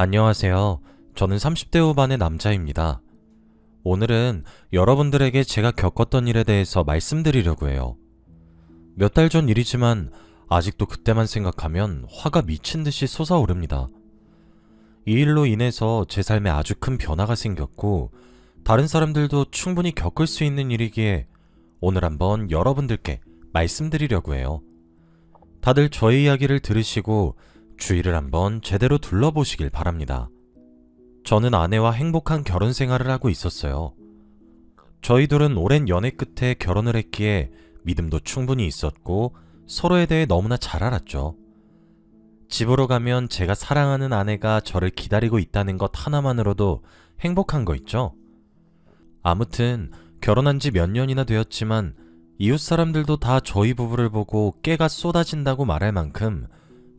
안녕하세요. 저는 30대 후반의 남자입니다. 오늘은 여러분들에게 제가 겪었던 일에 대해서 말씀드리려고 해요. 몇 달 전 일이지만 아직도 그때만 생각하면 화가 미친 듯이 솟아오릅니다. 이 일로 인해서 제 삶에 아주 큰 변화가 생겼고, 다른 사람들도 충분히 겪을 수 있는 일이기에 오늘 한번 여러분들께 말씀드리려고 해요. 다들 저의 이야기를 들으시고 주위를 한번 제대로 둘러보시길 바랍니다. 저는 아내와 행복한 결혼 생활을 하고 있었어요. 저희 둘은 오랜 연애 끝에 결혼을 했기에 믿음도 충분히 있었고 서로에 대해 너무나 잘 알았죠. 집으로 가면 제가 사랑하는 아내가 저를 기다리고 있다는 것 하나만으로도 행복한 거 있죠? 아무튼 결혼한 지 몇 년이나 되었지만 이웃 사람들도 다 저희 부부를 보고 깨가 쏟아진다고 말할 만큼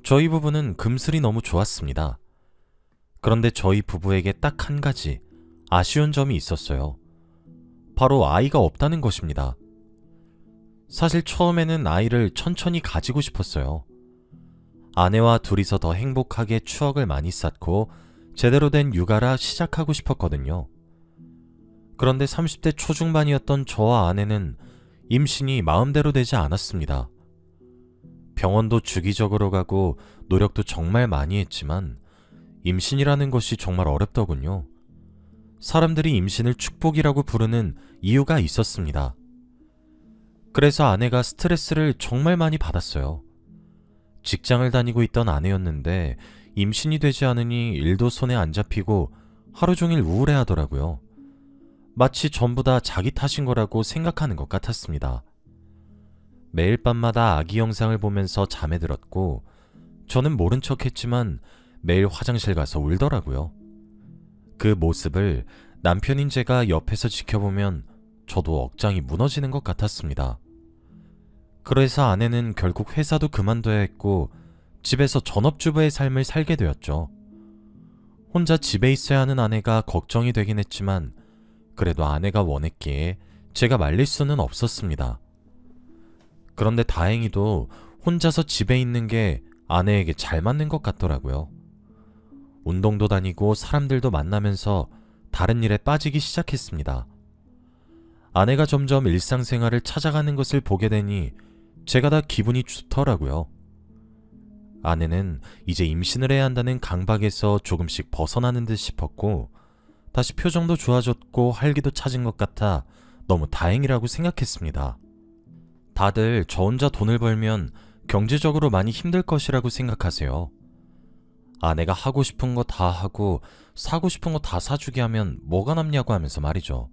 저희 부부는 금슬이 너무 좋았습니다. 그런데 저희 부부에게 딱 한 가지 아쉬운 점이 있었어요. 바로 아이가 없다는 것입니다. 사실 처음에는 아이를 천천히 가지고 싶었어요. 아내와 둘이서 더 행복하게 추억을 많이 쌓고 제대로 된 육아라 시작하고 싶었거든요. 그런데 30대 초중반이었던 저와 아내는 임신이 마음대로 되지 않았습니다. 병원도 주기적으로 가고 노력도 정말 많이 했지만 임신이라는 것이 정말 어렵더군요. 사람들이 임신을 축복이라고 부르는 이유가 있었습니다. 그래서 아내가 스트레스를 정말 많이 받았어요. 직장을 다니고 있던 아내였는데 임신이 되지 않으니 일도 손에 안 잡히고 하루 종일 우울해하더라고요. 마치 전부 다 자기 탓인 거라고 생각하는 것 같았습니다. 매일 밤마다 아기 영상을 보면서 잠에 들었고 저는 모른 척 했지만 매일 화장실 가서 울더라고요. 그 모습을 남편인 제가 옆에서 지켜보면 저도 억장이 무너지는 것 같았습니다. 그래서 아내는 결국 회사도 그만둬야 했고 집에서 전업주부의 삶을 살게 되었죠. 혼자 집에 있어야 하는 아내가 걱정이 되긴 했지만 그래도 아내가 원했기에 제가 말릴 수는 없었습니다. 그런데 다행히도 혼자서 집에 있는 게 아내에게 잘 맞는 것 같더라고요. 운동도 다니고 사람들도 만나면서 다른 일에 빠지기 시작했습니다. 아내가 점점 일상생활을 찾아가는 것을 보게 되니 제가 다 기분이 좋더라고요. 아내는 이제 임신을 해야 한다는 강박에서 조금씩 벗어나는 듯 싶었고 다시 표정도 좋아졌고 활기도 찾은 것 같아 너무 다행이라고 생각했습니다. 다들 저 혼자 돈을 벌면 경제적으로 많이 힘들 것이라고 생각하세요. 아내가 하고 싶은 거 다 하고 사고 싶은 거 다 사주게 하면 뭐가 남냐고 하면서 말이죠.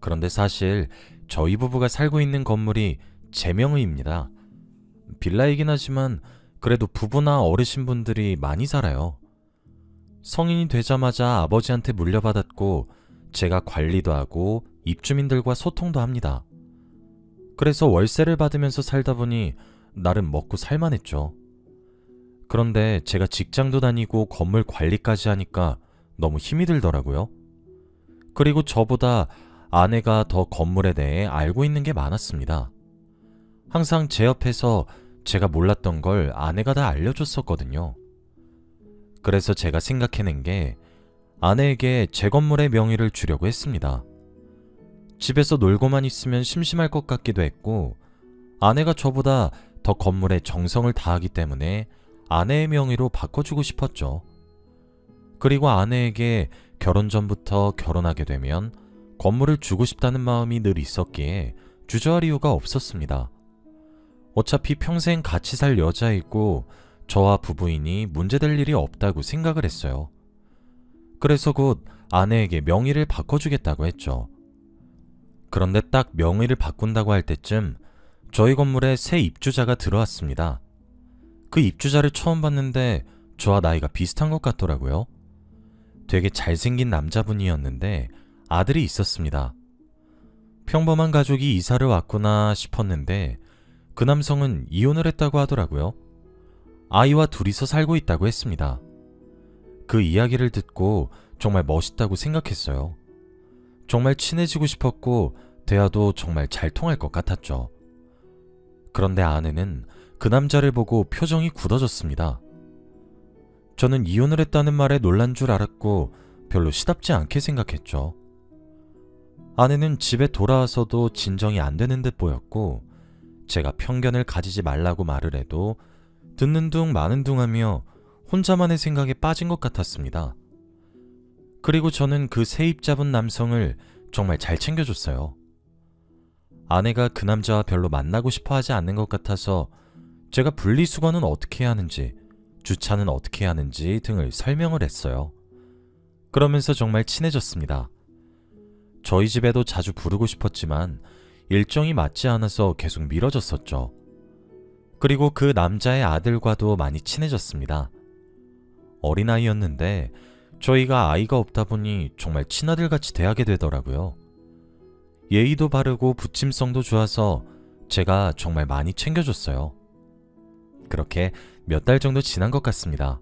그런데 사실 저희 부부가 살고 있는 건물이 제 명의입니다. 빌라이긴 하지만 그래도 부부나 어르신분들이 많이 살아요. 성인이 되자마자 아버지한테 물려받았고 제가 관리도 하고 입주민들과 소통도 합니다. 그래서 월세를 받으면서 살다 보니 나름 먹고 살만했죠. 그런데 제가 직장도 다니고 건물 관리까지 하니까 너무 힘이 들더라고요. 그리고 저보다 아내가 더 건물에 대해 알고 있는 게 많았습니다. 항상 제 옆에서 제가 몰랐던 걸 아내가 다 알려줬었거든요. 그래서 제가 생각해낸 게 아내에게 제 건물의 명의를 주려고 했습니다. 집에서 놀고만 있으면 심심할 것 같기도 했고 아내가 저보다 더 건물에 정성을 다하기 때문에 아내의 명의로 바꿔주고 싶었죠. 그리고 아내에게 결혼 전부터 결혼하게 되면 건물을 주고 싶다는 마음이 늘 있었기에 주저할 이유가 없었습니다. 어차피 평생 같이 살 여자이고 저와 부부이니 문제될 일이 없다고 생각을 했어요. 그래서 곧 아내에게 명의를 바꿔주겠다고 했죠. 그런데 딱 명의를 바꾼다고 할 때쯤 저희 건물에 새 입주자가 들어왔습니다. 그 입주자를 처음 봤는데 저와 나이가 비슷한 것 같더라고요. 되게 잘생긴 남자분이었는데 아들이 있었습니다. 평범한 가족이 이사를 왔구나 싶었는데 그 남성은 이혼을 했다고 하더라고요. 아이와 둘이서 살고 있다고 했습니다. 그 이야기를 듣고 정말 멋있다고 생각했어요. 정말 친해지고 싶었고 대화도 정말 잘 통할 것 같았죠. 그런데 아내는 그 남자를 보고 표정이 굳어졌습니다. 저는 이혼을 했다는 말에 놀란 줄 알았고 별로 시답지 않게 생각했죠. 아내는 집에 돌아와서도 진정이 안 되는 듯 보였고 제가 편견을 가지지 말라고 말을 해도 듣는 둥 마는 둥 하며 혼자만의 생각에 빠진 것 같았습니다. 그리고 저는 그 세입 잡은 남성을 정말 잘 챙겨줬어요. 아내가 그 남자와 별로 만나고 싶어 하지 않는 것 같아서 제가 분리수거는 어떻게 해야 하는지, 주차는 어떻게 해야 하는지 등을 설명을 했어요. 그러면서 정말 친해졌습니다. 저희 집에도 자주 부르고 싶었지만 일정이 맞지 않아서 계속 미뤄졌었죠. 그리고 그 남자의 아들과도 많이 친해졌습니다. 어린아이였는데 저희가 아이가 없다 보니 정말 친아들같이 대하게 되더라고요. 예의도 바르고 부침성도 좋아서 제가 정말 많이 챙겨줬어요. 그렇게 몇 달 정도 지난 것 같습니다.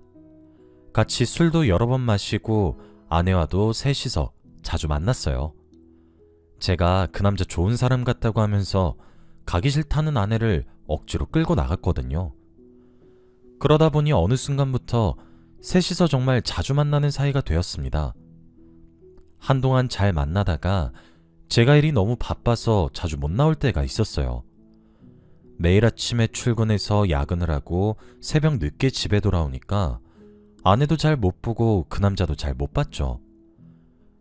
같이 술도 여러 번 마시고 아내와도 셋이서 자주 만났어요. 제가 그 남자 좋은 사람 같다고 하면서 가기 싫다는 아내를 억지로 끌고 나갔거든요. 그러다 보니 어느 순간부터 셋이서 정말 자주 만나는 사이가 되었습니다. 한동안 잘 만나다가 제가 일이 너무 바빠서 자주 못 나올 때가 있었어요. 매일 아침에 출근해서 야근을 하고 새벽 늦게 집에 돌아오니까 아내도 잘 못 보고 그 남자도 잘 못 봤죠.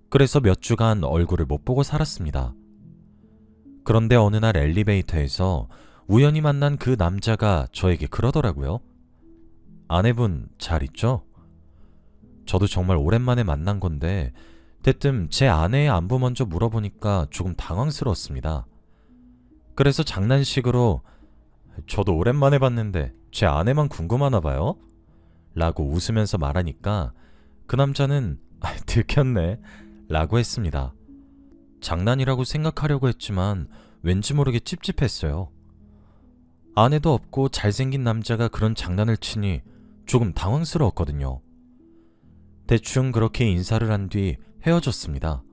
그래서 몇 주간 얼굴을 못 보고 살았습니다. 그런데 어느 날 엘리베이터에서 우연히 만난 그 남자가 저에게 그러더라고요. 아내분 잘 있죠? 저도 정말 오랜만에 만난 건데 대뜸 제 아내의 안부 먼저 물어보니까 조금 당황스러웠습니다. 그래서 장난식으로 저도 오랜만에 봤는데 제 아내만 궁금하나 봐요? 라고 웃으면서 말하니까 그 남자는 들켰네 라고 했습니다. 장난이라고 생각하려고 했지만 왠지 모르게 찝찝했어요. 아내도 없고 잘생긴 남자가 그런 장난을 치니 조금 당황스러웠거든요. 대충 그렇게 인사를 한 뒤 헤어졌습니다.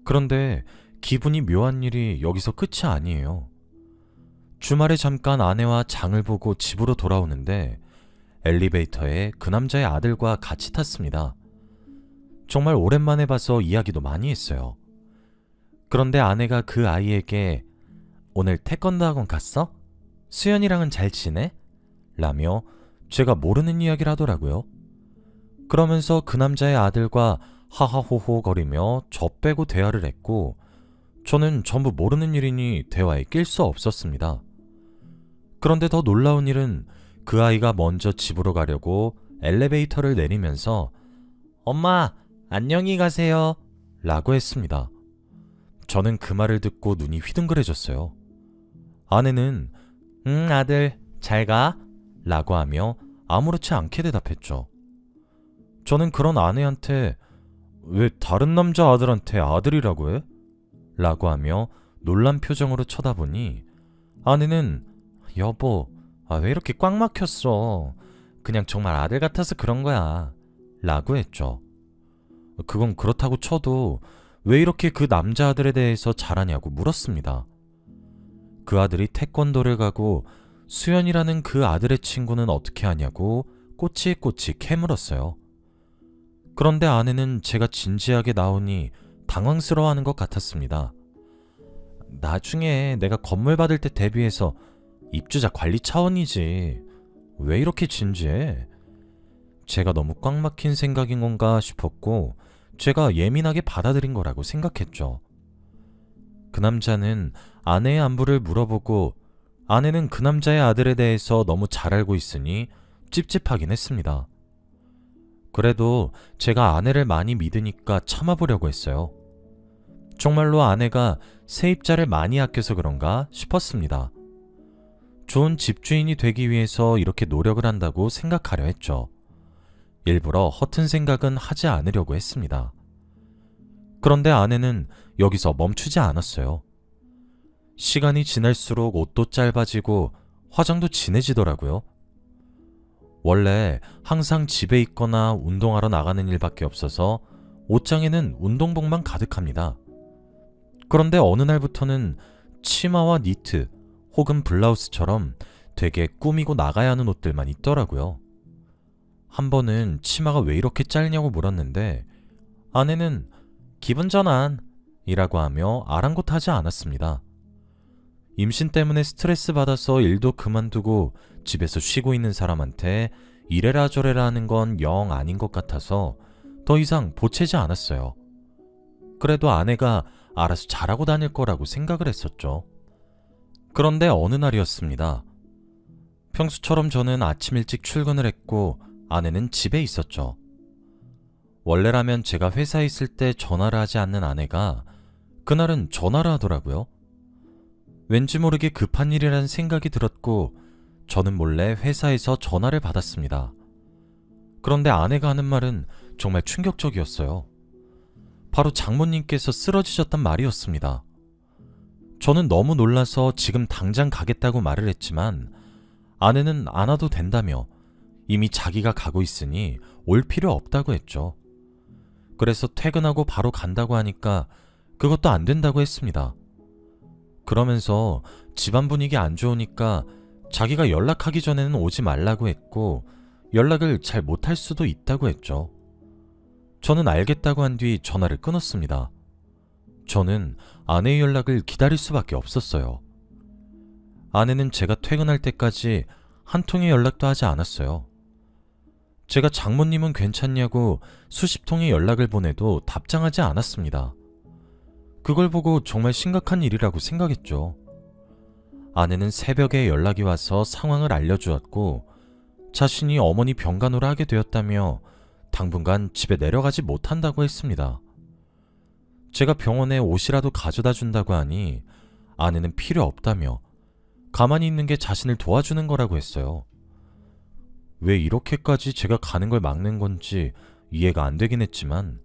그런데 기분이 묘한 일이 여기서 끝이 아니에요. 주말에 잠깐 아내와 장을 보고 집으로 돌아오는데 엘리베이터에 그 남자의 아들과 같이 탔습니다. 정말 오랜만에 봐서 이야기도 많이 했어요. 그런데 아내가 그 아이에게 오늘 태권도 학원 갔어? 수연이랑은 잘 지내? 라며 제가 모르는 이야기를 하더라고요. 그러면서 그 남자의 아들과 하하호호 거리며 저 빼고 대화를 했고 저는 전부 모르는 일이니 대화에 낄 수 없었습니다. 그런데 더 놀라운 일은 그 아이가 먼저 집으로 가려고 엘리베이터를 내리면서 엄마 안녕히 가세요 라고 했습니다. 저는 그 말을 듣고 눈이 휘둥그레졌어요. 아내는 아들 잘 가 라고 하며 아무렇지 않게 대답했죠. 저는 그런 아내한테 왜 다른 남자 아들한테 아들이라고 해? 라고 하며 놀란 표정으로 쳐다보니 아내는 여보 왜 이렇게 꽉 막혔어? 그냥 정말 아들 같아서 그런 거야 라고 했죠. 그건 그렇다고 쳐도 왜 이렇게 그 남자 아들에 대해서 잘하냐고 물었습니다. 그 아들이 태권도를 가고 수연이라는 그 아들의 친구는 어떻게 하냐고 꼬치꼬치 캐물었어요. 그런데 아내는 제가 진지하게 나오니 당황스러워하는 것 같았습니다. 나중에 내가 건물 받을 때 대비해서 입주자 관리 차원이지 왜 이렇게 진지해? 제가 너무 꽉 막힌 생각인 건가 싶었고 제가 예민하게 받아들인 거라고 생각했죠. 그 남자는 아내의 안부를 물어보고 아내는 그 남자의 아들에 대해서 너무 잘 알고 있으니 찝찝하긴 했습니다. 그래도 제가 아내를 많이 믿으니까 참아보려고 했어요. 정말로 아내가 세입자를 많이 아껴서 그런가 싶었습니다. 좋은 집주인이 되기 위해서 이렇게 노력을 한다고 생각하려 했죠. 일부러 허튼 생각은 하지 않으려고 했습니다. 그런데 아내는 여기서 멈추지 않았어요. 시간이 지날수록 옷도 짧아지고 화장도 진해지더라고요. 원래 항상 집에 있거나 운동하러 나가는 일밖에 없어서 옷장에는 운동복만 가득합니다. 그런데 어느 날부터는 치마와 니트 혹은 블라우스처럼 되게 꾸미고 나가야 하는 옷들만 있더라고요. 한 번은 치마가 왜 이렇게 짧냐고 물었는데 아내는 기분 전환 이라고 하며 아랑곳하지 않았습니다. 임신 때문에 스트레스 받아서 일도 그만두고 집에서 쉬고 있는 사람한테 이래라 저래라 하는 건 영 아닌 것 같아서 더 이상 보채지 않았어요. 그래도 아내가 알아서 잘하고 다닐 거라고 생각을 했었죠. 그런데 어느 날이었습니다. 평소처럼 저는 아침 일찍 출근을 했고 아내는 집에 있었죠. 원래라면 제가 회사에 있을 때 전화를 하지 않는 아내가 그날은 전화를 하더라고요. 왠지 모르게 급한 일이라는 생각이 들었고 저는 몰래 회사에서 전화를 받았습니다. 그런데 아내가 하는 말은 정말 충격적이었어요. 바로 장모님께서 쓰러지셨단 말이었습니다. 저는 너무 놀라서 지금 당장 가겠다고 말을 했지만 아내는 안 와도 된다며 이미 자기가 가고 있으니 올 필요 없다고 했죠. 그래서 퇴근하고 바로 간다고 하니까 그것도 안 된다고 했습니다. 그러면서 집안 분위기 안 좋으니까 자기가 연락하기 전에는 오지 말라고 했고 연락을 잘 못할 수도 있다고 했죠. 저는 알겠다고 한 뒤 전화를 끊었습니다. 저는 아내의 연락을 기다릴 수밖에 없었어요. 아내는 제가 퇴근할 때까지 한 통의 연락도 하지 않았어요. 제가 장모님은 괜찮냐고 수십 통의 연락을 보내도 답장하지 않았습니다. 그걸 보고 정말 심각한 일이라고 생각했죠. 아내는 새벽에 연락이 와서 상황을 알려주었고 자신이 어머니 병간호를 하게 되었다며 당분간 집에 내려가지 못한다고 했습니다. 제가 병원에 옷이라도 가져다 준다고 하니 아내는 필요 없다며 가만히 있는 게 자신을 도와주는 거라고 했어요. 왜 이렇게까지 제가 가는 걸 막는 건지 이해가 안 되긴 했지만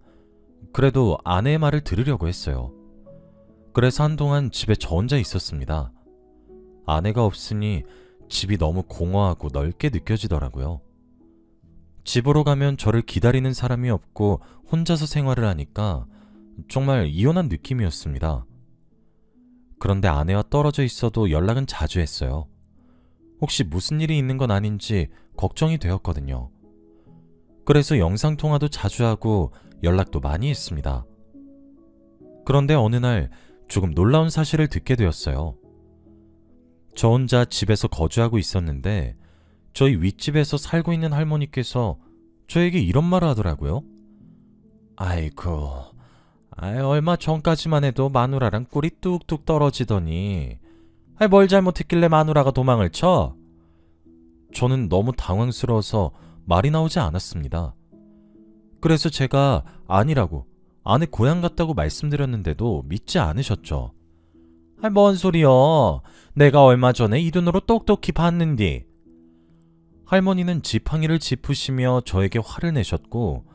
그래도 아내의 말을 들으려고 했어요. 그래서 한동안 집에 저 혼자 있었습니다. 아내가 없으니 집이 너무 공허하고 넓게 느껴지더라고요. 집으로 가면 저를 기다리는 사람이 없고 혼자서 생활을 하니까 정말 이혼한 느낌이었습니다. 그런데 아내와 떨어져 있어도 연락은 자주 했어요. 혹시 무슨 일이 있는 건 아닌지 걱정이 되었거든요. 그래서 영상통화도 자주 하고 연락도 많이 했습니다. 그런데 어느 날 조금 놀라운 사실을 듣게 되었어요. 저 혼자 집에서 거주하고 있었는데 저희 윗집에서 살고 있는 할머니께서 저에게 이런 말을 하더라고요. 아이고, 얼마 전까지만 해도 마누라랑 꿀이 뚝뚝 떨어지더니 뭘 잘못했길래 마누라가 도망을 쳐? 저는 너무 당황스러워서 말이 나오지 않았습니다. 그래서 제가 아니라고 아내 고향 갔다고 말씀드렸는데도 믿지 않으셨죠. 뭔 소리여. 내가 얼마 전에 이 눈으로 똑똑히 봤는디. 할머니는 지팡이를 짚으시며 저에게 화를 내셨고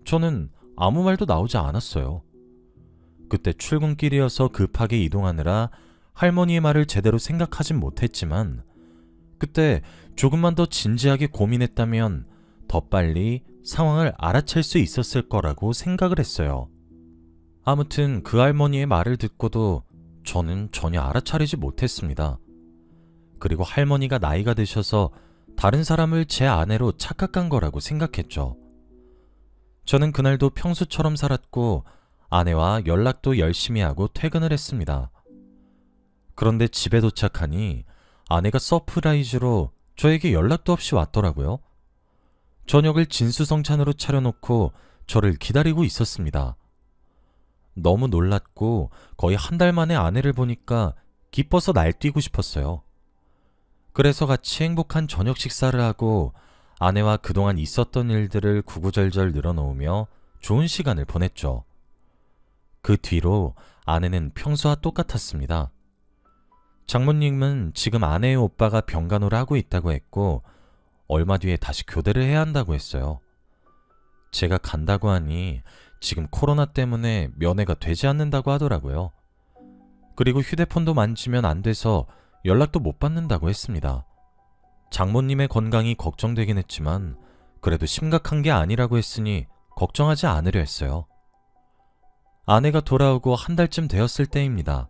저는 아무 말도 나오지 않았어요. 그때 출근길이어서 급하게 이동하느라 할머니의 말을 제대로 생각하진 못했지만 그때 조금만 더 진지하게 고민했다면 더 빨리 상황을 알아챌 수 있었을 거라고 생각을 했어요. 아무튼 그 할머니의 말을 듣고도 저는 전혀 알아차리지 못했습니다. 그리고 할머니가 나이가 드셔서 다른 사람을 제 아내로 착각한 거라고 생각했죠. 저는 그날도 평소처럼 살았고 아내와 연락도 열심히 하고 퇴근을 했습니다. 그런데 집에 도착하니 아내가 서프라이즈로 저에게 연락도 없이 왔더라고요. 저녁을 진수성찬으로 차려놓고 저를 기다리고 있었습니다. 너무 놀랐고 거의 한 달 만에 아내를 보니까 기뻐서 날뛰고 싶었어요. 그래서 같이 행복한 저녁 식사를 하고 아내와 그동안 있었던 일들을 구구절절 늘어놓으며 좋은 시간을 보냈죠. 그 뒤로 아내는 평소와 똑같았습니다. 장모님은 지금 아내의 오빠가 병간호를 하고 있다고 했고 얼마 뒤에 다시 교대를 해야 한다고 했어요. 제가 간다고 하니 지금 코로나 때문에 면회가 되지 않는다고 하더라고요. 그리고 휴대폰도 만지면 안 돼서 연락도 못 받는다고 했습니다. 장모님의 건강이 걱정되긴 했지만 그래도 심각한 게 아니라고 했으니 걱정하지 않으려 했어요. 아내가 돌아오고 한 달쯤 되었을 때입니다.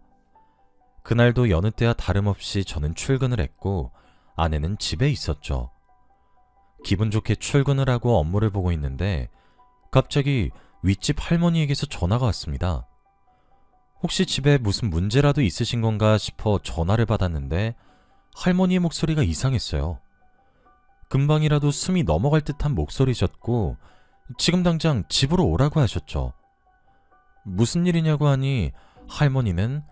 그날도 여느 때와 다름없이 저는 출근을 했고 아내는 집에 있었죠. 기분 좋게 출근을 하고 업무를 보고 있는데 갑자기 윗집 할머니에게서 전화가 왔습니다. 혹시 집에 무슨 문제라도 있으신 건가 싶어 전화를 받았는데 할머니의 목소리가 이상했어요. 금방이라도 숨이 넘어갈 듯한 목소리셨고 지금 당장 집으로 오라고 하셨죠. 무슨 일이냐고 하니 할머니는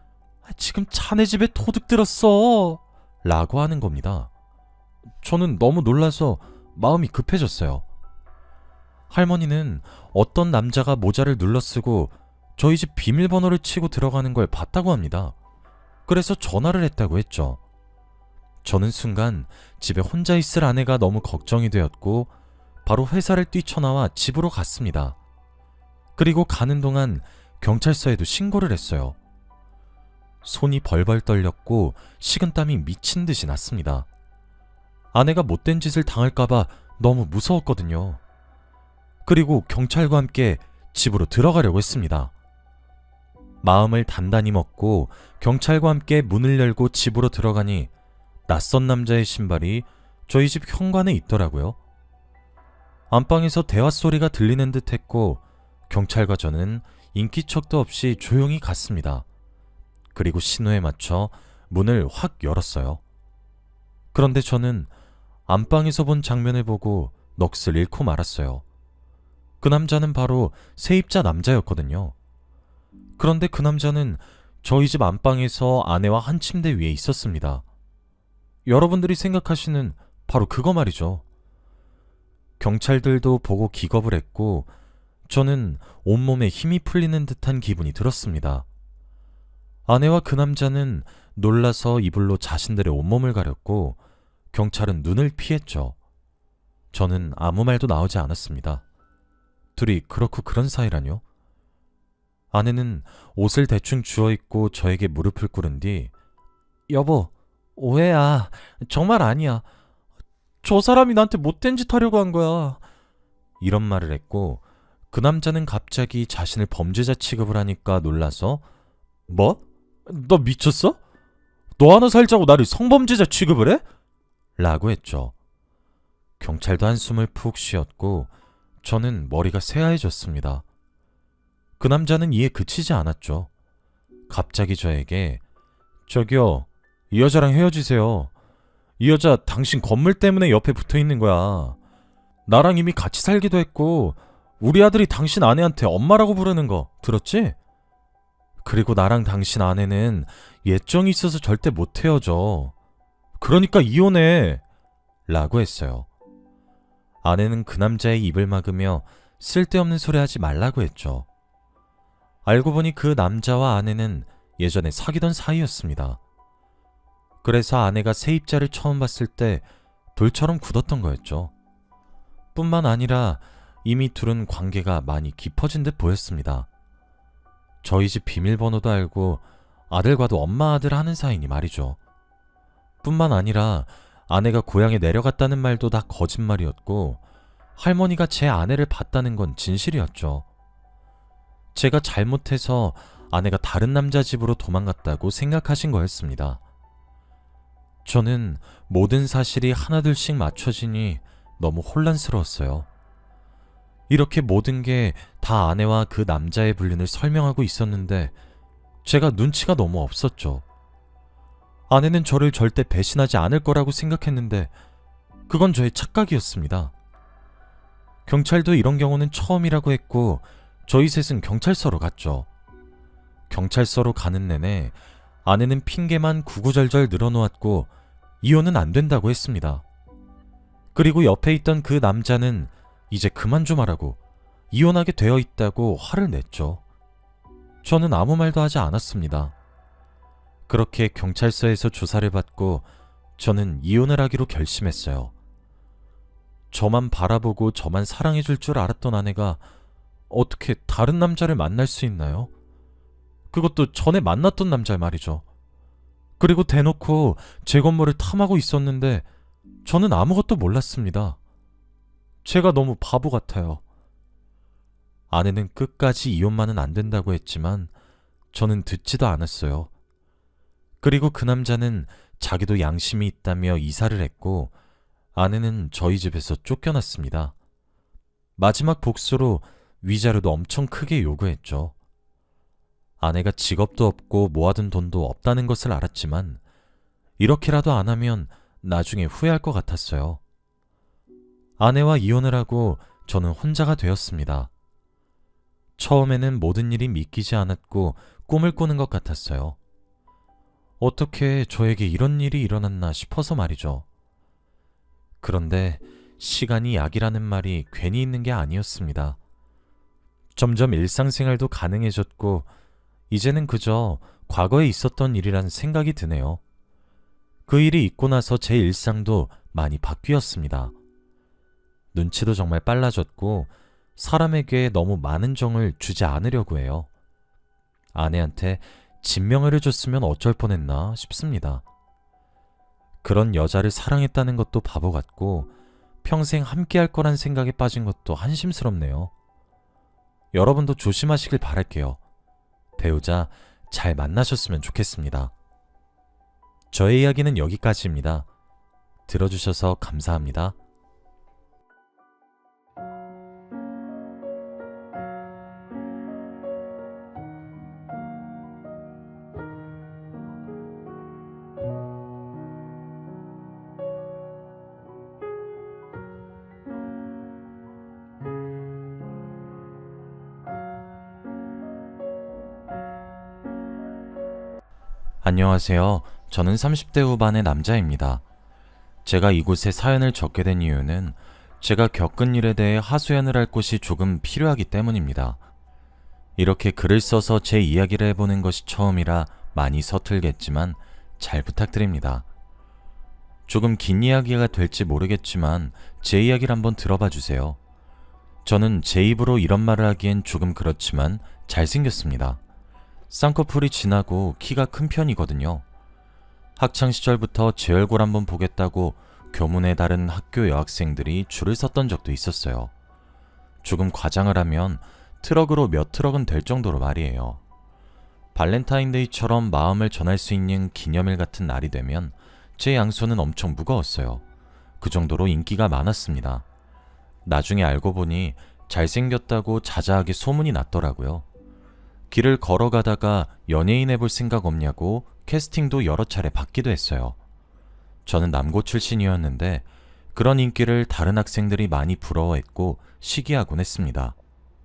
지금 자네 집에 도둑 들었어 라고 하는 겁니다. 저는 너무 놀라서 마음이 급해졌어요. 할머니는 어떤 남자가 모자를 눌러쓰고 저희 집 비밀번호를 치고 들어가는 걸 봤다고 합니다. 그래서 전화를 했다고 했죠. 저는 순간 집에 혼자 있을 아내가 너무 걱정이 되었고 바로 회사를 뛰쳐나와 집으로 갔습니다. 그리고 가는 동안 경찰서에도 신고를 했어요. 손이 벌벌 떨렸고 식은땀이 미친 듯이 났습니다. 아내가 못된 짓을 당할까봐 너무 무서웠거든요. 그리고 경찰과 함께 집으로 들어가려고 했습니다. 마음을 단단히 먹고 경찰과 함께 문을 열고 집으로 들어가니 낯선 남자의 신발이 저희 집 현관에 있더라고요. 안방에서 대화 소리가 들리는 듯 했고 경찰과 저는 인기척도 없이 조용히 갔습니다. 그리고 신호에 맞춰 문을 확 열었어요. 그런데 저는 안방에서 본 장면을 보고 넋을 잃고 말았어요. 그 남자는 바로 세입자 남자였거든요. 그런데 그 남자는 저희 집 안방에서 아내와 한 침대 위에 있었습니다. 여러분들이 생각하시는 바로 그거 말이죠. 경찰들도 보고 기겁을 했고 저는 온몸에 힘이 풀리는 듯한 기분이 들었습니다. 아내와 그 남자는 놀라서 이불로 자신들의 온몸을 가렸고 경찰은 눈을 피했죠. 저는 아무 말도 나오지 않았습니다. 둘이 그렇고 그런 사이라뇨? 아내는 옷을 대충 주워입고 저에게 무릎을 꿇은 뒤 여보, 오해야. 정말 아니야. 저 사람이 나한테 못된 짓 하려고 한 거야. 이런 말을 했고 그 남자는 갑자기 자신을 범죄자 취급을 하니까 놀라서 뭐? 너 미쳤어? 너 하나 살자고 나를 성범죄자 취급을 해? 라고 했죠. 경찰도 한숨을 푹 쉬었고 저는 머리가 새하얘졌습니다. 그 남자는 이에 그치지 않았죠. 갑자기 저에게 저기요, 이 여자랑 헤어지세요. 이 여자 당신 건물 때문에 옆에 붙어있는 거야. 나랑 이미 같이 살기도 했고 우리 아들이 당신 아내한테 엄마라고 부르는 거 들었지? 그리고 나랑 당신 아내는 예정이 있어서 절대 못 헤어져. 그러니까 이혼해. 라고 했어요. 아내는 그 남자의 입을 막으며 쓸데없는 소리 하지 말라고 했죠. 알고 보니 그 남자와 아내는 예전에 사귀던 사이였습니다. 그래서 아내가 세입자를 처음 봤을 때 돌처럼 굳었던 거였죠. 뿐만 아니라 이미 둘은 관계가 많이 깊어진 듯 보였습니다. 저희 집 비밀번호도 알고 아들과도 엄마 아들 하는 사이니 말이죠. 뿐만 아니라 아내가 고향에 내려갔다는 말도 다 거짓말이었고 할머니가 제 아내를 봤다는 건 진실이었죠. 제가 잘못해서 아내가 다른 남자 집으로 도망갔다고 생각하신 거였습니다. 저는 모든 사실이 하나둘씩 맞춰지니 너무 혼란스러웠어요. 이렇게 모든 게 다 아내와 그 남자의 불륜을 설명하고 있었는데 제가 눈치가 너무 없었죠. 아내는 저를 절대 배신하지 않을 거라고 생각했는데 그건 저의 착각이었습니다. 경찰도 이런 경우는 처음이라고 했고 저희 셋은 경찰서로 갔죠. 경찰서로 가는 내내 아내는 핑계만 구구절절 늘어놓았고 이혼은 안 된다고 했습니다. 그리고 옆에 있던 그 남자는 이제 그만 좀 하라고 이혼하게 되어 있다고 화를 냈죠. 저는 아무 말도 하지 않았습니다. 그렇게 경찰서에서 조사를 받고 저는 이혼을 하기로 결심했어요. 저만 바라보고 저만 사랑해줄 줄 알았던 아내가 어떻게 다른 남자를 만날 수 있나요? 그것도 전에 만났던 남자 말이죠. 그리고 대놓고 제 건물을 탐하고 있었는데 저는 아무것도 몰랐습니다. 제가 너무 바보 같아요. 아내는 끝까지 이혼만은 안 된다고 했지만 저는 듣지도 않았어요. 그리고 그 남자는 자기도 양심이 있다며 이사를 했고 아내는 저희 집에서 쫓겨났습니다. 마지막 복수로 위자료도 엄청 크게 요구했죠. 아내가 직업도 없고 모아둔 돈도 없다는 것을 알았지만 이렇게라도 안 하면 나중에 후회할 것 같았어요. 아내와 이혼을 하고 저는 혼자가 되었습니다. 처음에는 모든 일이 믿기지 않았고 꿈을 꾸는 것 같았어요. 어떻게 저에게 이런 일이 일어났나 싶어서 말이죠. 그런데 시간이 약이라는 말이 괜히 있는 게 아니었습니다. 점점 일상생활도 가능해졌고 이제는 그저 과거에 있었던 일이란 생각이 드네요. 그 일이 있고 나서 제 일상도 많이 바뀌었습니다. 눈치도 정말 빨라졌고 사람에게 너무 많은 정을 주지 않으려고 해요. 아내한테 진명을 줬으면 어쩔 뻔했나 싶습니다. 그런 여자를 사랑했다는 것도 바보 같고 평생 함께할 거란 생각에 빠진 것도 한심스럽네요. 여러분도 조심하시길 바랄게요. 배우자 잘 만나셨으면 좋겠습니다. 저의 이야기는 여기까지입니다. 들어주셔서 감사합니다. 안녕하세요. 저는 30대 후반의 남자입니다. 제가 이곳에 사연을 적게 된 이유는 제가 겪은 일에 대해 하소연을 할 곳이 조금 필요하기 때문입니다. 이렇게 글을 써서 제 이야기를 해보는 것이 처음이라 많이 서툴겠지만 잘 부탁드립니다. 조금 긴 이야기가 될지 모르겠지만 제 이야기를 한번 들어봐 주세요. 저는 제 입으로 이런 말을 하기엔 조금 그렇지만 잘생겼습니다. 쌍꺼풀이 진하고 키가 큰 편이거든요. 학창시절부터 제 얼굴 한번 보겠다고 교문의 다른 학교 여학생들이 줄을 섰던 적도 있었어요. 조금 과장을 하면 트럭으로 몇 트럭은 될 정도로 말이에요. 발렌타인데이처럼 마음을 전할 수 있는 기념일 같은 날이 되면 제 양손은 엄청 무거웠어요. 그 정도로 인기가 많았습니다. 나중에 알고 보니 잘생겼다고 자자하게 소문이 났더라고요. 길을 걸어가다가 연예인 해볼 생각 없냐고 캐스팅도 여러 차례 받기도 했어요. 저는 남고 출신이었는데 그런 인기를 다른 학생들이 많이 부러워했고 시기하곤 했습니다.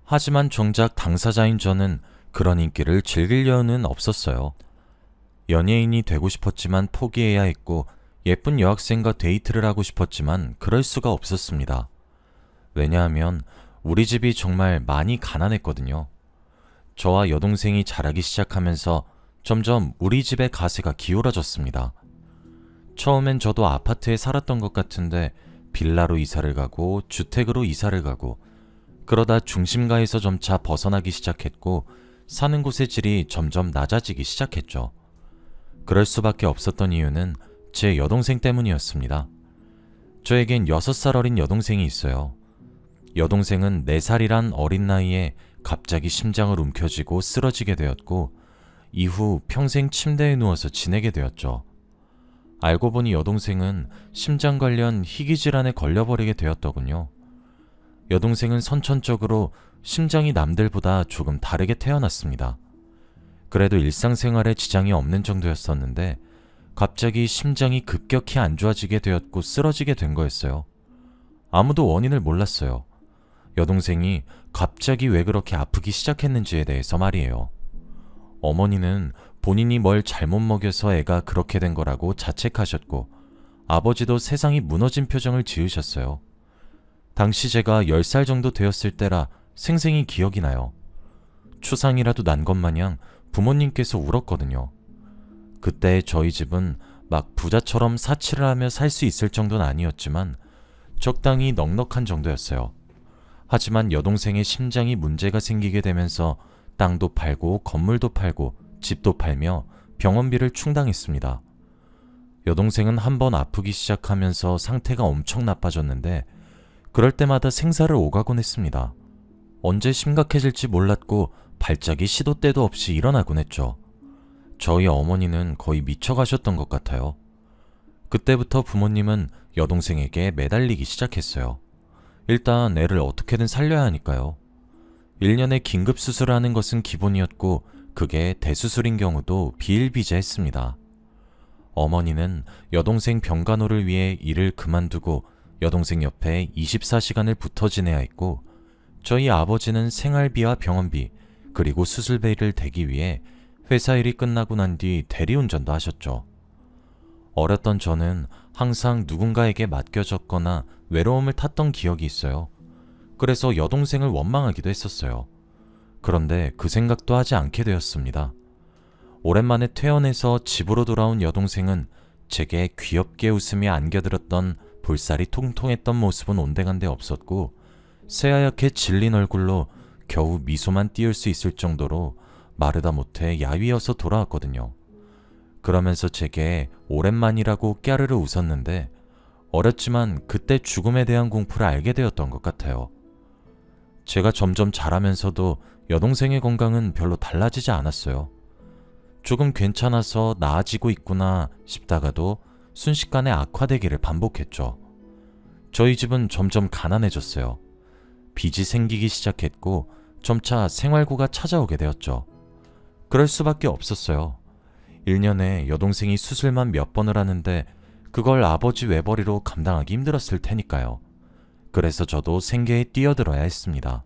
하지만 정작 당사자인 저는 그런 인기를 즐길 여유는 없었어요. 연예인이 되고 싶었지만 포기해야 했고 예쁜 여학생과 데이트를 하고 싶었지만 그럴 수가 없었습니다. 왜냐하면 우리 집이 정말 많이 가난했거든요. 저와 여동생이 자라기 시작하면서 점점 우리 집의 가세가 기울어졌습니다. 처음엔 저도 아파트에 살았던 것 같은데 빌라로 이사를 가고 주택으로 이사를 가고 그러다 중심가에서 점차 벗어나기 시작했고 사는 곳의 질이 점점 낮아지기 시작했죠. 그럴 수밖에 없었던 이유는 제 여동생 때문이었습니다. 저에겐 6살 어린 여동생이 있어요. 여동생은 4살이란 어린 나이에 갑자기 심장을 움켜쥐고 쓰러지게 되었고 이후 평생 침대에 누워서 지내게 되었죠. 알고 보니 여동생은 심장 관련 희귀질환에 걸려버리게 되었더군요. 여동생은 선천적으로 심장이 남들보다 조금 다르게 태어났습니다. 그래도 일상생활에 지장이 없는 정도였었는데 갑자기 심장이 급격히 안 좋아지게 되었고 쓰러지게 된 거였어요. 아무도 원인을 몰랐어요. 여동생이 갑자기 왜 그렇게 아프기 시작했는지에 대해서 말이에요. 어머니는 본인이 뭘 잘못 먹여서 애가 그렇게 된 거라고 자책하셨고 아버지도 세상이 무너진 표정을 지으셨어요. 당시 제가 10살 정도 되었을 때라 생생히 기억이 나요. 추상이라도 난 것 마냥 부모님께서 울었거든요. 그때 저희 집은 막 부자처럼 사치를 하며 살 수 있을 정도는 아니었지만 적당히 넉넉한 정도였어요. 하지만 여동생의 심장이 문제가 생기게 되면서 땅도 팔고 건물도 팔고 집도 팔며 병원비를 충당했습니다. 여동생은 한번 아프기 시작하면서 상태가 엄청 나빠졌는데 그럴 때마다 생사를 오가곤 했습니다. 언제 심각해질지 몰랐고 발작이 시도 때도 없이 일어나곤 했죠. 저희 어머니는 거의 미쳐가셨던 것 같아요. 그때부터 부모님은 여동생에게 매달리기 시작했어요. 일단 애를 어떻게든 살려야 하니까요. 1년에 긴급 수술을 하는 것은 기본이었고 그게 대수술인 경우도 비일비재했습니다. 어머니는 여동생 병간호를 위해 일을 그만두고 여동생 옆에 24시간을 붙어 지내야 했고, 저희 아버지는 생활비와 병원비 그리고 수술비를 대기 위해 회사 일이 끝나고 난 뒤 대리운전도 하셨죠. 어렸던 저는 항상 누군가에게 맡겨졌거나 외로움을 탔던 기억이 있어요. 그래서 여동생을 원망하기도 했었어요. 그런데 그 생각도 하지 않게 되었습니다. 오랜만에 퇴원해서 집으로 돌아온 여동생은 제게 귀엽게 웃으며 안겨들었던 볼살이 통통했던 모습은 온데간데 없었고, 새하얗게 질린 얼굴로 겨우 미소만 띄울 수 있을 정도로 마르다 못해 야위어서 돌아왔거든요. 그러면서 제게 오랜만이라고 깨르르 웃었는데, 어렸지만 그때 죽음에 대한 공포를 알게 되었던 것 같아요. 제가 점점 자라면서도 여동생의 건강은 별로 달라지지 않았어요. 조금 괜찮아서 나아지고 있구나 싶다가도 순식간에 악화되기를 반복했죠. 저희 집은 점점 가난해졌어요. 빚이 생기기 시작했고 점차 생활고가 찾아오게 되었죠. 그럴 수밖에 없었어요. 1년에 여동생이 수술만 몇 번을 하는데 그걸 아버지 외벌이로 감당하기 힘들었을 테니까요. 그래서 저도 생계에 뛰어들어야 했습니다.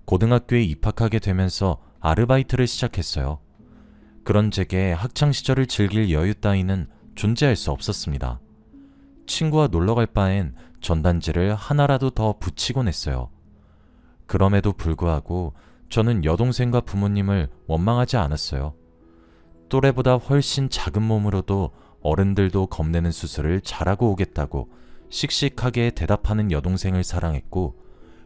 고등학교에 입학하게 되면서 아르바이트를 시작했어요. 그런 제게 학창시절을 즐길 여유 따위는 존재할 수 없었습니다. 친구와 놀러갈 바엔 전단지를 하나라도 더 붙이곤 했어요. 그럼에도 불구하고 저는 여동생과 부모님을 원망하지 않았어요. 또래보다 훨씬 작은 몸으로도 어른들도 겁내는 수술을 잘하고 오겠다고 씩씩하게 대답하는 여동생을 사랑했고,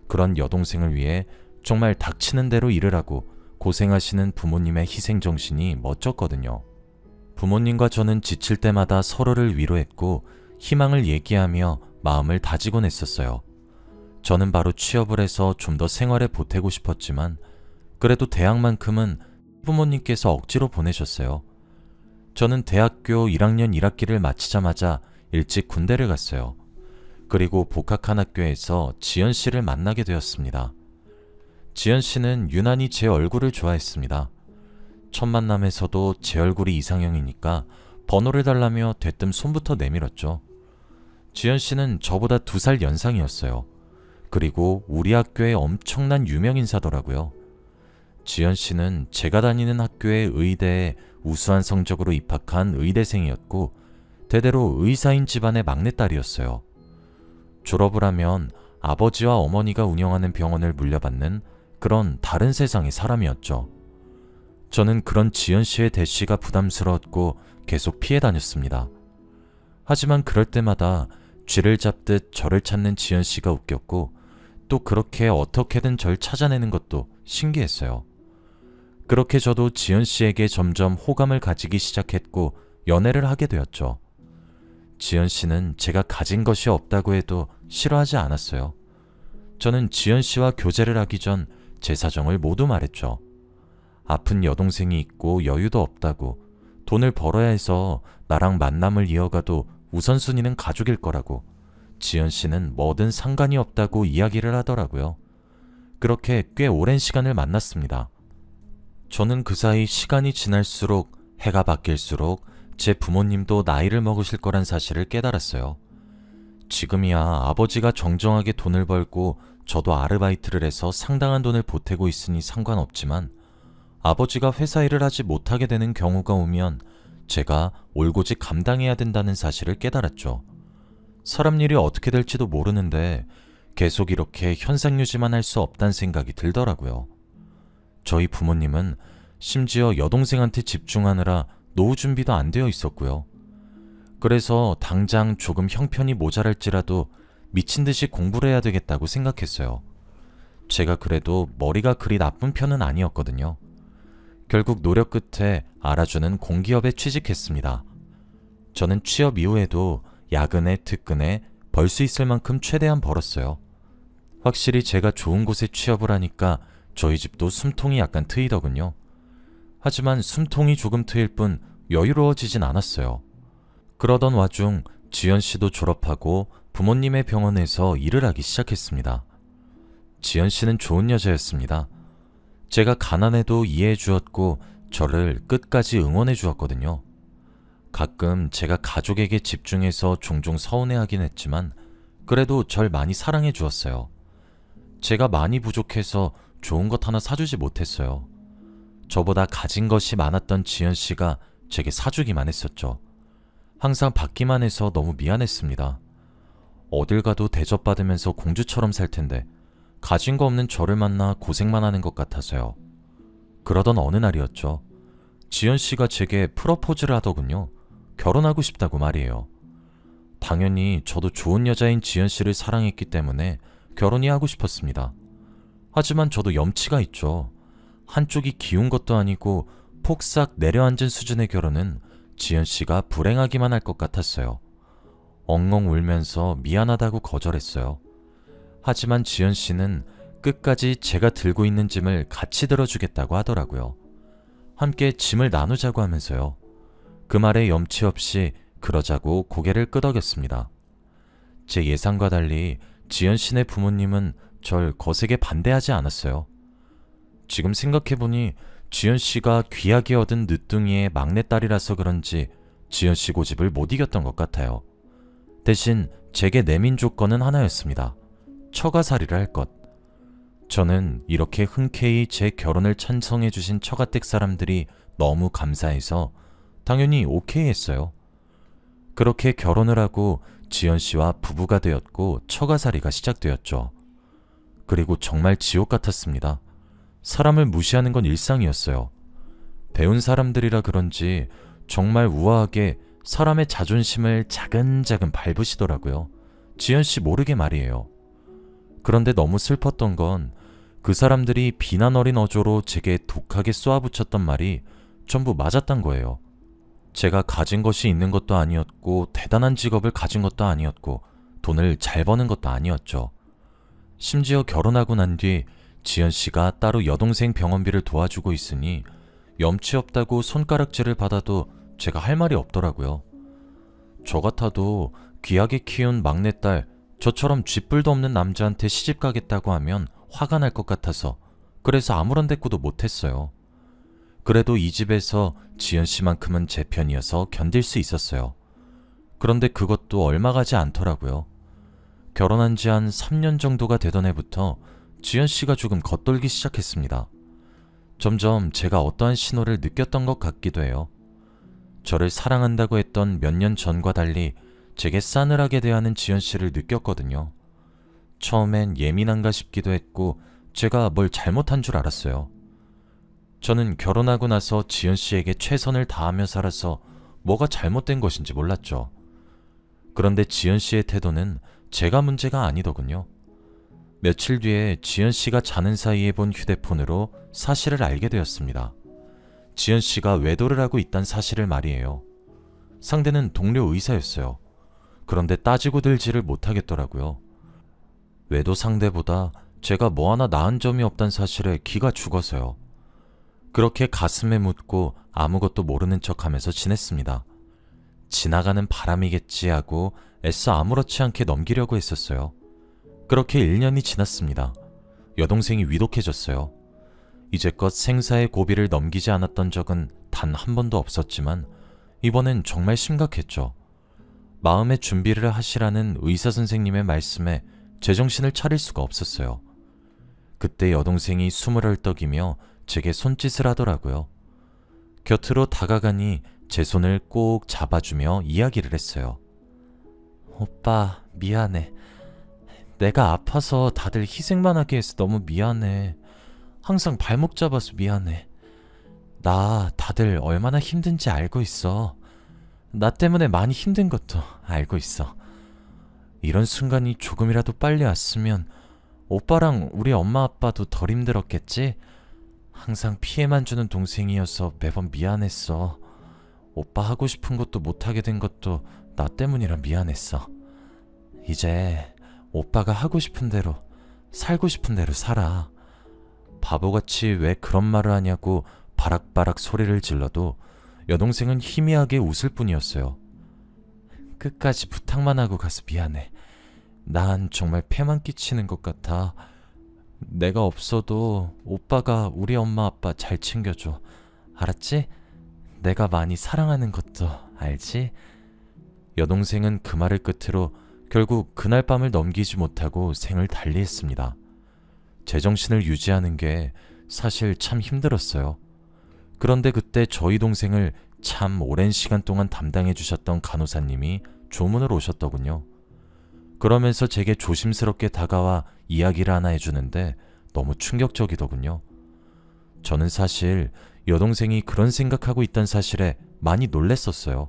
그런 여동생을 위해 정말 닥치는 대로 일을 하고 고생하시는 부모님의 희생정신이 멋졌거든요. 부모님과 저는 지칠 때마다 서로를 위로했고 희망을 얘기하며 마음을 다지곤 했었어요. 저는 바로 취업을 해서 좀 더 생활에 보태고 싶었지만 그래도 대학만큼은 부모님께서 억지로 보내셨어요. 저는 대학교 1학년 1학기를 마치자마자 일찍 군대를 갔어요. 그리고 복학한 학교에서 지연 씨를 만나게 되었습니다. 지연 씨는 유난히 제 얼굴을 좋아했습니다. 첫 만남에서도 제 얼굴이 이상형이니까 번호를 달라며 대뜸 손부터 내밀었죠. 지연 씨는 저보다 2살 연상이었어요. 그리고 우리 학교의 엄청난 유명인사더라고요. 지연 씨는 제가 다니는 학교의 의대에 우수한 성적으로 입학한 의대생이었고 대대로 의사인 집안의 막내딸이었어요. 졸업을 하면 아버지와 어머니가 운영하는 병원을 물려받는 그런 다른 세상의 사람이었죠. 저는 그런 지연 씨의 대시가 부담스러웠고 계속 피해 다녔습니다. 하지만 그럴 때마다 쥐를 잡듯 저를 찾는 지연 씨가 웃겼고 또 그렇게 어떻게든 절 찾아내는 것도 신기했어요. 그렇게 저도 지연 씨에게 점점 호감을 가지기 시작했고 연애를 하게 되었죠. 지연 씨는 제가 가진 것이 없다고 해도 싫어하지 않았어요. 저는 지연 씨와 교제를 하기 전 제 사정을 모두 말했죠. 아픈 여동생이 있고 여유도 없다고, 돈을 벌어야 해서 나랑 만남을 이어가도 우선순위는 가족일 거라고, 지연 씨는 뭐든 상관이 없다고 이야기를 하더라고요. 그렇게 꽤 오랜 시간을 만났습니다. 저는 그 사이 시간이 지날수록, 해가 바뀔수록 제 부모님도 나이를 먹으실 거란 사실을 깨달았어요. 지금이야 아버지가 정정하게 돈을 벌고 저도 아르바이트를 해서 상당한 돈을 보태고 있으니 상관없지만 아버지가 회사 일을 하지 못하게 되는 경우가 오면 제가 올고직 감당해야 된다는 사실을 깨달았죠. 사람 일이 어떻게 될지도 모르는데 계속 이렇게 현상 유지만 할 수 없다는 생각이 들더라고요. 저희 부모님은 심지어 여동생한테 집중하느라 노후 준비도 안 되어 있었고요. 그래서 당장 조금 형편이 모자랄지라도 미친 듯이 공부를 해야 되겠다고 생각했어요. 제가 그래도 머리가 그리 나쁜 편은 아니었거든요. 결국 노력 끝에 알아주는 공기업에 취직했습니다. 저는 취업 이후에도 야근에 특근에 벌 수 있을 만큼 최대한 벌었어요. 확실히 제가 좋은 곳에 취업을 하니까 저희 집도 숨통이 약간 트이더군요. 하지만 숨통이 조금 트일 뿐 여유로워지진 않았어요. 그러던 와중 지연 씨도 졸업하고 부모님의 병원에서 일을 하기 시작했습니다. 지연 씨는 좋은 여자였습니다. 제가 가난해도 이해해 주었고 저를 끝까지 응원해 주었거든요. 가끔 제가 가족에게 집중해서 종종 서운해하긴 했지만 그래도 절 많이 사랑해 주었어요. 제가 많이 부족해서 좋은 것 하나 사주지 못했어요. 저보다 가진 것이 많았던 지연 씨가 제게 사주기만 했었죠. 항상 받기만 해서 너무 미안했습니다. 어딜 가도 대접받으면서 공주처럼 살 텐데 가진 거 없는 저를 만나 고생만 하는 것 같아서요. 그러던 어느 날이었죠. 지연 씨가 제게 프러포즈를 하더군요. 결혼하고 싶다고 말이에요. 당연히 저도 좋은 여자인 지연 씨를 사랑했기 때문에 결혼이 하고 싶었습니다. 하지만 저도 염치가 있죠. 한쪽이 기운 것도 아니고 폭삭 내려앉은 수준의 결혼은 지연 씨가 불행하기만 할 것 같았어요. 엉엉 울면서 미안하다고 거절했어요. 하지만 지연 씨는 끝까지 제가 들고 있는 짐을 같이 들어주겠다고 하더라고요. 함께 짐을 나누자고 하면서요. 그 말에 염치 없이 그러자고 고개를 끄덕였습니다. 제 예상과 달리 지연 씨네 부모님은 절 거세게 반대하지 않았어요. 지금 생각해보니 지연 씨가 귀하게 얻은 늦둥이의 막내딸이라서 그런지 지연 씨 고집을 못 이겼던 것 같아요. 대신 제게 내민 조건은 하나였습니다. 처가살이를 할 것. 저는 이렇게 흔쾌히 제 결혼을 찬성해주신 처가댁 사람들이 너무 감사해서 당연히 오케이 했어요. 그렇게 결혼을 하고 지연 씨와 부부가 되었고 처가살이가 시작되었죠. 그리고 정말 지옥 같았습니다. 사람을 무시하는 건 일상이었어요. 배운 사람들이라 그런지 정말 우아하게 사람의 자존심을 차근차근 밟으시더라고요. 지연 씨 모르게 말이에요. 그런데 너무 슬펐던 건 그 사람들이 비난 어린 어조로 제게 독하게 쏘아붙였던 말이 전부 맞았단 거예요. 제가 가진 것이 있는 것도 아니었고 대단한 직업을 가진 것도 아니었고 돈을 잘 버는 것도 아니었죠. 심지어 결혼하고 난 뒤 지연 씨가 따로 여동생 병원비를 도와주고 있으니 염치 없다고 손가락질을 받아도 제가 할 말이 없더라고요. 저 같아도 귀하게 키운 막내딸, 저처럼 쥐뿔도 없는 남자한테 시집 가겠다고 하면 화가 날 것 같아서 그래서 아무런 대꾸도 못했어요. 그래도 이 집에서 지연 씨만큼은 제 편이어서 견딜 수 있었어요. 그런데 그것도 얼마 가지 않더라고요. 결혼한 지 한 3년 정도가 되던 해부터 지연 씨가 조금 겉돌기 시작했습니다. 점점 제가 어떠한 신호를 느꼈던 것 같기도 해요. 저를 사랑한다고 했던 몇 년 전과 달리 제게 싸늘하게 대하는 지연 씨를 느꼈거든요. 처음엔 예민한가 싶기도 했고 제가 뭘 잘못한 줄 알았어요. 저는 결혼하고 나서 지연 씨에게 최선을 다하며 살아서 뭐가 잘못된 것인지 몰랐죠. 그런데 지연 씨의 태도는 제가 문제가 아니더군요. 며칠 뒤에 지연 씨가 자는 사이에 본 휴대폰으로 사실을 알게 되었습니다. 지연 씨가 외도를 하고 있다는 사실을 말이에요. 상대는 동료 의사였어요. 그런데 따지고 들지를 못하겠더라고요. 외도 상대보다 제가 뭐 하나 나은 점이 없다는 사실에 기가 죽어서요. 그렇게 가슴에 묻고 아무것도 모르는 척하면서 지냈습니다. 지나가는 바람이겠지 하고 애써 아무렇지 않게 넘기려고 했었어요. 그렇게 1년이 지났습니다. 여동생이 위독해졌어요. 이제껏 생사의 고비를 넘기지 않았던 적은 단 한 번도 없었지만 이번엔 정말 심각했죠. 마음의 준비를 하시라는 의사 선생님의 말씀에 제정신을 차릴 수가 없었어요. 그때 여동생이 숨을 헐떡이며 제게 손짓을 하더라고요. 곁으로 다가가니 제 손을 꼭 잡아주며 이야기를 했어요. 오빠, 미안해. 내가 아파서 다들 희생만 하게 해서 너무 미안해. 항상 발목 잡아서 미안해. 나 다들 얼마나 힘든지 알고 있어. 나 때문에 많이 힘든 것도 알고 있어. 이런 순간이 조금이라도 빨리 왔으면 오빠랑 우리 엄마 아빠도 덜 힘들었겠지? 항상 피해만 주는 동생이어서 매번 미안했어. 오빠 하고 싶은 것도 못하게 된 것도 나 때문이라 미안했어. 이제 오빠가 하고 싶은 대로 살고 싶은 대로 살아. 바보같이 왜 그런 말을 하냐고 바락바락 소리를 질러도 여동생은 희미하게 웃을 뿐이었어요. 끝까지 부탁만 하고 가서 미안해. 난 정말 폐만 끼치는 것 같아. 내가 없어도 오빠가 우리 엄마 아빠 잘 챙겨줘. 알았지? 내가 많이 사랑하는 것도 알지? 여동생은 그 말을 끝으로 결국 그날 밤을 넘기지 못하고 생을 달리했습니다. 제정신을 유지하는 게 사실 참 힘들었어요. 그런데 그때 저희 동생을 참 오랜 시간 동안 담당해 주셨던 간호사님이 조문을 오셨더군요. 그러면서 제게 조심스럽게 다가와 이야기를 하나 해주는데 너무 충격적이더군요. 저는 사실 여동생이 그런 생각하고 있던 사실에 많이 놀랬었어요.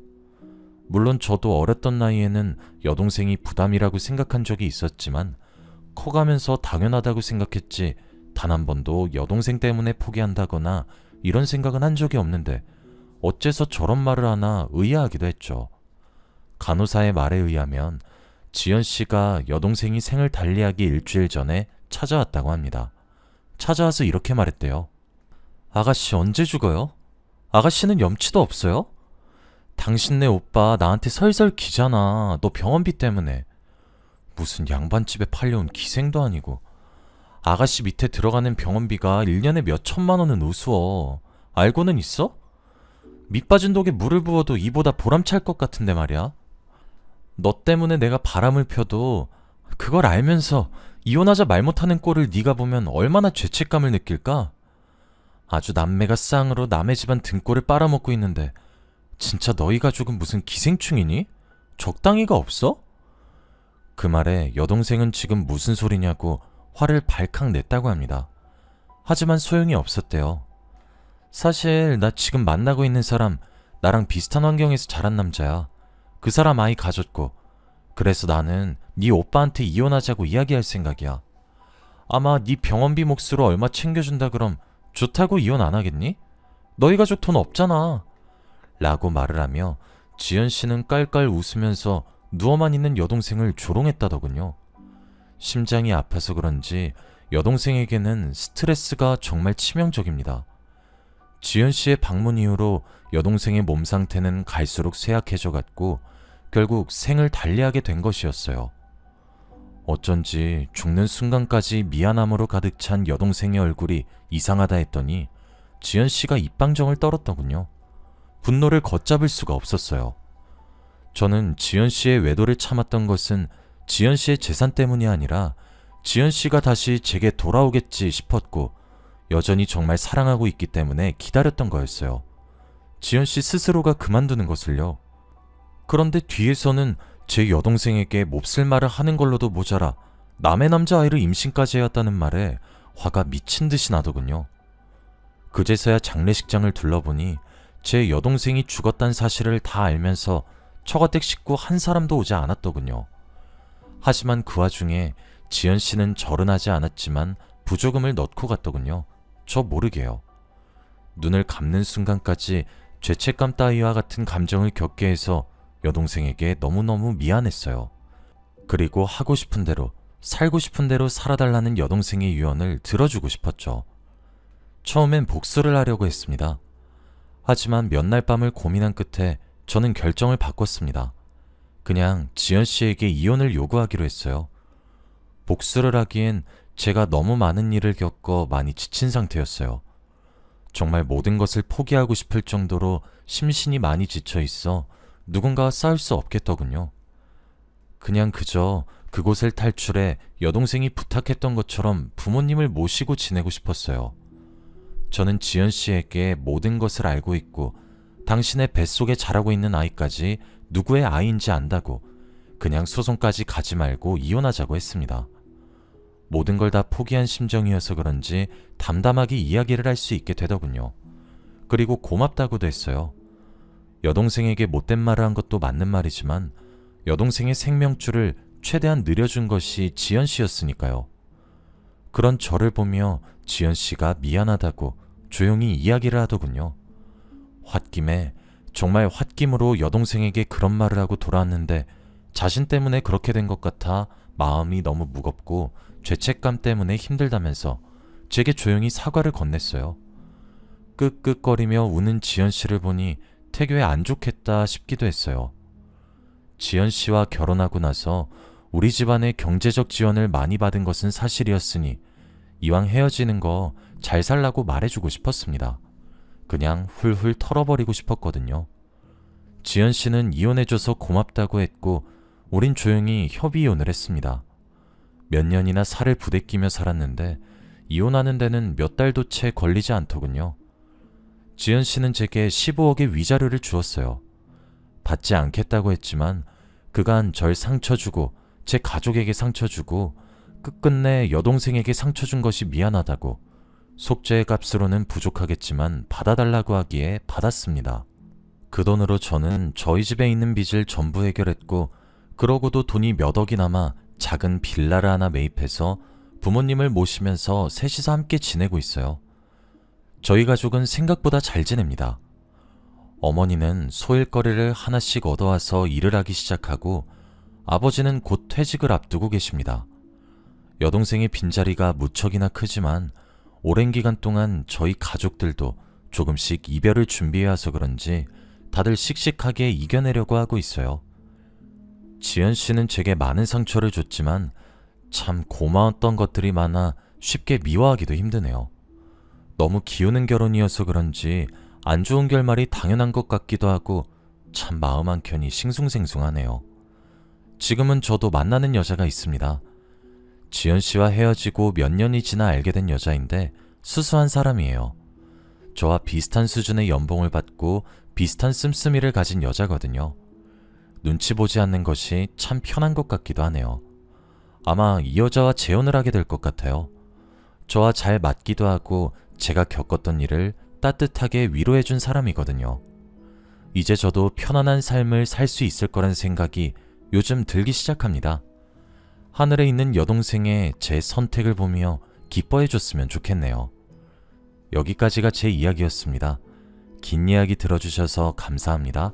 물론 저도 어렸던 나이에는 여동생이 부담이라고 생각한 적이 있었지만 커가면서 당연하다고 생각했지 단 한 번도 여동생 때문에 포기한다거나 이런 생각은 한 적이 없는데 어째서 저런 말을 하나 의아하기도 했죠. 간호사의 말에 의하면 지연씨가 여동생이 생을 달리하기 일주일 전에 찾아왔다고 합니다. 찾아와서 이렇게 말했대요. 아가씨 언제 죽어요? 아가씨는 염치도 없어요? 당신네 오빠 나한테 설설 기잖아. 너 병원비 때문에. 무슨 양반집에 팔려온 기생도 아니고. 아가씨 밑에 들어가는 병원비가 1년에 몇 천만 원은 우스워. 알고는 있어? 밑 빠진 독에 물을 부어도 이보다 보람찰 것 같은데 말이야. 너 때문에 내가 바람을 펴도 그걸 알면서 이혼하자 말 못하는 꼴을 네가 보면 얼마나 죄책감을 느낄까? 아주 남매가 쌍으로 남의 집안 등골을 빨아먹고 있는데 진짜 너희 가족은 무슨 기생충이니? 적당히가 없어? 그 말에 여동생은 지금 무슨 소리냐고 화를 발칵 냈다고 합니다. 하지만 소용이 없었대요. 사실 나 지금 만나고 있는 사람 나랑 비슷한 환경에서 자란 남자야. 그 사람 아이 가졌고 그래서 나는 네 오빠한테 이혼하자고 이야기할 생각이야. 아마 네 병원비 몫으로 얼마 챙겨준다 그럼 좋다고 이혼 안 하겠니? 너희 가족 돈 없잖아. 라고 말을 하며 지연씨는 깔깔 웃으면서 누워만 있는 여동생을 조롱했다더군요. 심장이 아파서 그런지 여동생에게는 스트레스가 정말 치명적입니다. 지연씨의 방문 이후로 여동생의 몸 상태는 갈수록 쇠약해져 갔고 결국 생을 달리하게 된 것이었어요. 어쩐지 죽는 순간까지 미안함으로 가득 찬 여동생의 얼굴이 이상하다 했더니 지연씨가 입방정을 떨었더군요. 분노를 걷잡을 수가 없었어요. 저는 지연씨의 외도를 참았던 것은 지연씨의 재산 때문이 아니라 지연씨가 다시 제게 돌아오겠지 싶었고 여전히 정말 사랑하고 있기 때문에 기다렸던 거였어요. 지연씨 스스로가 그만두는 것을요. 그런데 뒤에서는 제 여동생에게 몹쓸 말을 하는 걸로도 모자라 남의 남자아이를 임신까지 해왔다는 말에 화가 미친 듯이 나더군요. 그제서야 장례식장을 둘러보니 제 여동생이 죽었다는 사실을 다 알면서 처가댁 식구 한 사람도 오지 않았더군요. 하지만 그 와중에 지연씨는 절은 하지 않았지만 부조금을 넣고 갔더군요. 저 모르게요. 눈을 감는 순간까지 죄책감 따위와 같은 감정을 겪게 해서 여동생에게 너무너무 미안했어요. 그리고 하고 싶은 대로 살고 싶은 대로 살아달라는 여동생의 유언을 들어주고 싶었죠. 처음엔 복수를 하려고 했습니다. 하지만 몇 날 밤을 고민한 끝에 저는 결정을 바꿨습니다. 그냥 지연씨에게 이혼을 요구하기로 했어요. 복수를 하기엔 제가 너무 많은 일을 겪어 많이 지친 상태였어요. 정말 모든 것을 포기하고 싶을 정도로 심신이 많이 지쳐 있어 누군가와 싸울 수 없겠더군요. 그냥 그저 그곳을 탈출해 여동생이 부탁했던 것처럼 부모님을 모시고 지내고 싶었어요. 저는 지연씨에게 모든 것을 알고 있고 당신의 뱃속에 자라고 있는 아이까지 누구의 아이인지 안다고 그냥 소송까지 가지 말고 이혼하자고 했습니다. 모든 걸 다 포기한 심정이어서 그런지 담담하게 이야기를 할 수 있게 되더군요. 그리고 고맙다고도 했어요. 여동생에게 못된 말을 한 것도 맞는 말이지만 여동생의 생명줄을 최대한 늘려준 것이 지연씨였으니까요. 그런 저를 보며 지연씨가 미안하다고 조용히 이야기를 하더군요. 홧김에 정말 홧김으로 여동생에게 그런 말을 하고 돌아왔는데 자신 때문에 그렇게 된 것 같아 마음이 너무 무겁고 죄책감 때문에 힘들다면서 제게 조용히 사과를 건넸어요. 끄끄거리며 우는 지연씨를 보니 태교에 안 좋겠다 싶기도 했어요. 지연 씨와 결혼하고 나서 우리 집안의 경제적 지원을 많이 받은 것은 사실이었으니 이왕 헤어지는 거 잘 살라고 말해주고 싶었습니다. 그냥 훌훌 털어버리고 싶었거든요. 지연 씨는 이혼해줘서 고맙다고 했고 우린 조용히 협의이혼을 했습니다. 몇 년이나 살을 부대끼며 살았는데 이혼하는 데는 몇 달도 채 걸리지 않더군요. 지연 씨는 제게 15억의 위자료를 주었어요. 받지 않겠다고 했지만 그간 절 상처 주고 제 가족에게 상처 주고 끝끝내 여동생에게 상처 준 것이 미안하다고 속죄의 값으로는 부족하겠지만 받아달라고 하기에 받았습니다. 그 돈으로 저는 저희 집에 있는 빚을 전부 해결했고 그러고도 돈이 몇 억이 남아 작은 빌라를 하나 매입해서 부모님을 모시면서 셋이서 함께 지내고 있어요. 저희 가족은 생각보다 잘 지냅니다. 어머니는 소일거리를 하나씩 얻어와서 일을 하기 시작하고 아버지는 곧 퇴직을 앞두고 계십니다. 여동생의 빈자리가 무척이나 크지만 오랜 기간 동안 저희 가족들도 조금씩 이별을 준비해와서 그런지 다들 씩씩하게 이겨내려고 하고 있어요. 지연 씨는 제게 많은 상처를 줬지만 참 고마웠던 것들이 많아 쉽게 미워하기도 힘드네요. 너무 기우는 결혼이어서 그런지 안 좋은 결말이 당연한 것 같기도 하고 참 마음 한켠이 싱숭생숭하네요. 지금은 저도 만나는 여자가 있습니다. 지연 씨와 헤어지고 몇 년이 지나 알게 된 여자인데 수수한 사람이에요. 저와 비슷한 수준의 연봉을 받고 비슷한 씀씀이를 가진 여자거든요. 눈치 보지 않는 것이 참 편한 것 같기도 하네요. 아마 이 여자와 재혼을 하게 될 것 같아요. 저와 잘 맞기도 하고 제가 겪었던 일을 따뜻하게 위로해준 사람이거든요. 이제 저도 편안한 삶을 살 수 있을 거란 생각이 요즘 들기 시작합니다. 하늘에 있는 여동생의 제 선택을 보며 기뻐해줬으면 좋겠네요. 여기까지가 제 이야기였습니다. 긴 이야기 들어주셔서 감사합니다.